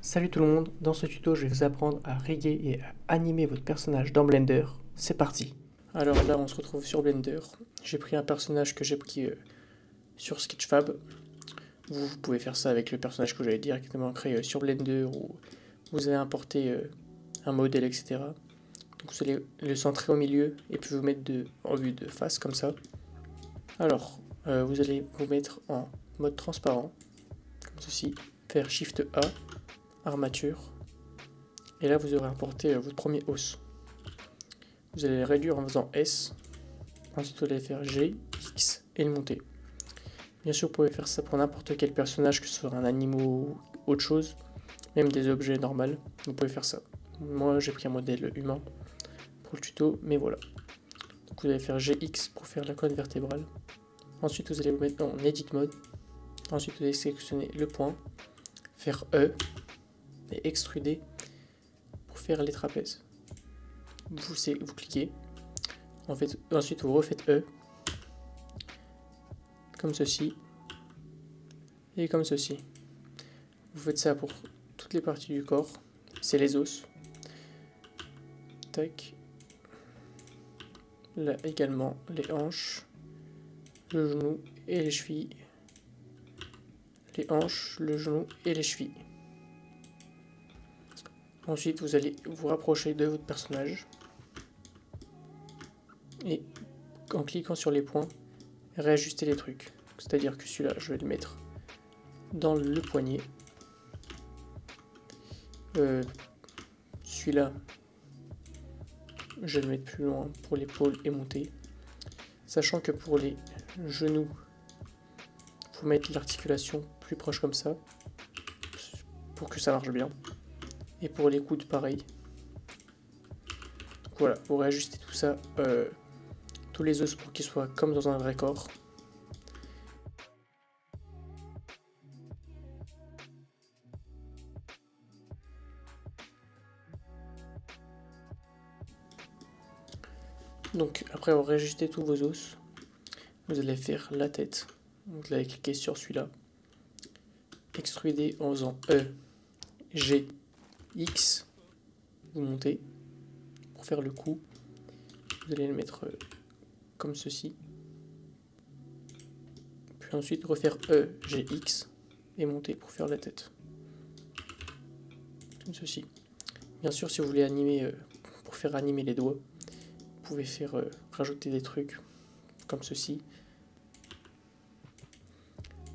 Salut tout le monde, dans ce tuto je vais vous apprendre à riguer et à animer votre personnage dans Blender. C'est parti. Alors là on se retrouve sur Blender. J'ai pris un personnage que j'ai pris sur Sketchfab. Vous pouvez faire ça avec le personnage que vous avez directement créé sur Blender ou vous allez importer un modèle, etc. Donc vous allez le centrer au milieu et puis vous mettre en vue de face comme ça. Alors vous allez vous mettre en mode transparent, comme ceci, faire Shift A, armature, et là vous aurez importé votre premier os. Vous allez le réduire en faisant S, ensuite vous allez faire G, X et le monter. Bien sûr vous pouvez faire ça pour n'importe quel personnage, que ce soit un animal ou autre chose, même des objets normaux, vous pouvez faire ça. Moi j'ai pris un modèle humain pour le tuto, mais voilà. Donc vous allez faire GX pour faire la colonne vertébrale. Ensuite vous allez vous mettre en Edit Mode. Ensuite vous allez sélectionner le point, faire E et extruder pour faire les trapèzes. Vous cliquez, ensuite vous refaites E, comme ceci, et comme ceci. Vous faites ça pour toutes les parties du corps, c'est les os. Tac. Là également les hanches, le genou et les chevilles. Les hanches, le genou et les chevilles. Ensuite vous allez vous rapprocher de votre personnage. Et en cliquant sur les points, réajuster les trucs. C'est-à-dire que celui-là, je vais le mettre dans le poignet. Celui-là, je vais le mettre plus loin pour l'épaule et monter. Sachant que pour les genoux, il faut mettre l'articulation plus proche comme ça, pour que ça marche bien. Et pour les coudes, pareil. Donc voilà, vous réajustez tout ça, tous les os pour qu'ils soient comme dans un vrai corps. Donc après avoir réajusté tous vos os, vous allez faire la tête. Donc vous allez cliquer sur celui-là, extruder en faisant E, G, X, vous montez pour faire le cou. Vous allez le mettre comme ceci. Puis ensuite refaire E, G, X et monter pour faire la tête. Comme ceci. Bien sûr, si vous voulez animer, pour faire animer les doigts, vous pouvez faire rajouter des trucs comme ceci.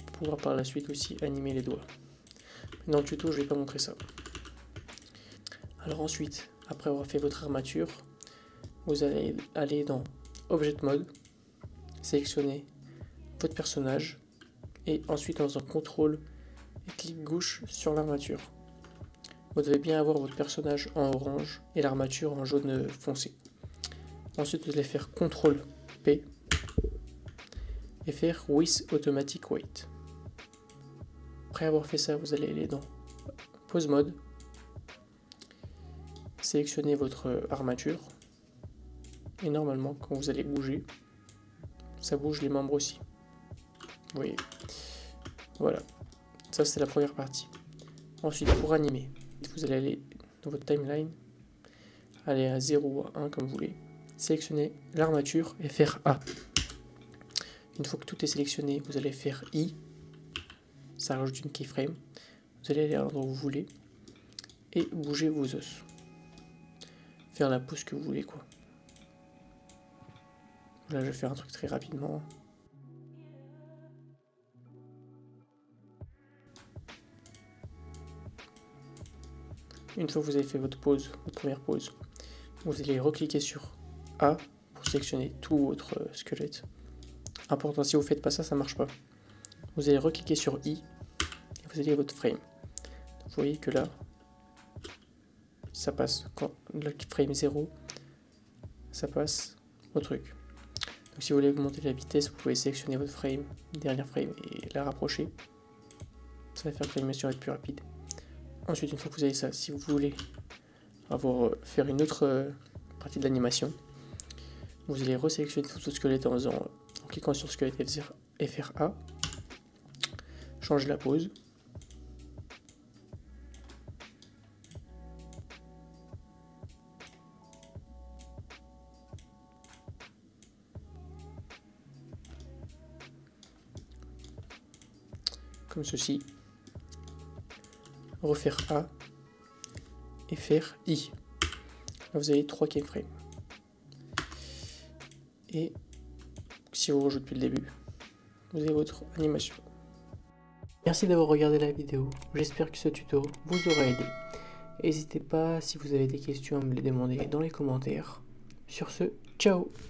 Pour pouvoir par la suite aussi animer les doigts. Mais dans le tuto, je ne vais pas montrer ça. Alors ensuite, après avoir fait votre armature, vous allez aller dans Object Mode, sélectionner votre personnage et ensuite en faisant CTRL et clic gauche sur l'armature. Vous devez bien avoir votre personnage en orange et l'armature en jaune foncé. Ensuite vous allez faire CTRL P et faire With Automatic Weight. Après avoir fait ça, vous allez aller dans Pose Mode, sélectionner votre armature et normalement quand vous allez bouger, ça bouge les membres aussi. Vous voyez. Voilà, ça c'est la première partie. Ensuite pour animer, vous allez aller dans votre timeline, aller à 0 ou à 1 comme vous voulez, sélectionner l'armature et faire A. Une fois que tout est sélectionné, vous allez faire I, ça rajoute une keyframe, vous allez aller à l'endroit où vous voulez et bouger vos os. Faire la pose que vous voulez quoi. Là je vais faire un truc très rapidement. Une fois que vous avez fait votre pause, votre première pause, vous allez recliquer sur A pour sélectionner tout votre squelette. Important, si vous ne faites pas ça, ça ne marche pas. Vous allez recliquer sur I et vous allez à votre frame. Vous voyez que là, ça passe quand le frame 0, ça passe au truc. Donc si vous voulez augmenter la vitesse, vous pouvez sélectionner votre frame, dernière frame et la rapprocher. Ça va faire que l'animation va être plus rapide. Ensuite, une fois que vous avez ça, si vous voulez faire une autre partie de l'animation, vous allez resélectionner tout le squelette en cliquant sur squelette et faire A, changer la pose, comme ceci. Refaire A et faire I. Là, vous avez 3 keyframes. Et si vous rejoue depuis le début, vous avez votre animation. Merci d'avoir regardé la vidéo. J'espère que ce tuto vous aura aidé. N'hésitez pas, si vous avez des questions, à me les demander dans les commentaires. Sur ce, ciao!